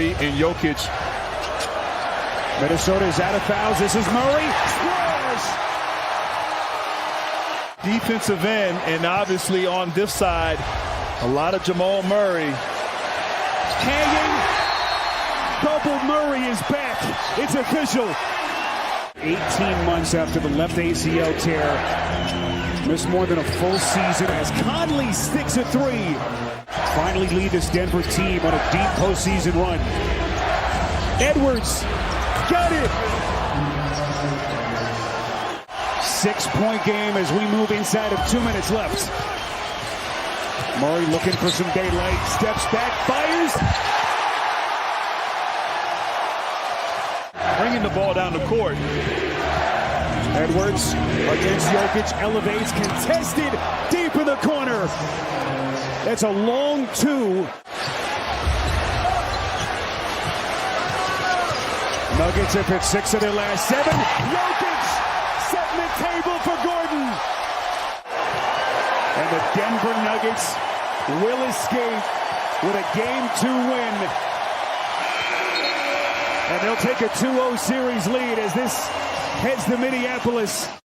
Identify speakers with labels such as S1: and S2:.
S1: Murray and Jokic.
S2: Minnesota is out of fouls. This is Murray. Scores!
S1: Defensive end, and obviously on this side, a lot of Jamal Murray.
S2: Hanging. Double Murray is back. It's official. 18 months after the left ACL tear. Missed more than a full season as Conley sticks a three. Finally lead this Denver team on a deep postseason run. Edwards got it. 6-point game as we move inside of 2 minutes left. Murray looking for some daylight. Steps back, fires.
S1: Bringing the ball down the court.
S2: Edwards against Jokic, elevates, contested, deep in the corner. That's a long two. Nuggets have hit 6 of their last 7. Jokic setting the table for Gordon. And the Denver Nuggets will escape with a Game 2 win. And they'll take a 2-0 series lead as this heads to Minneapolis.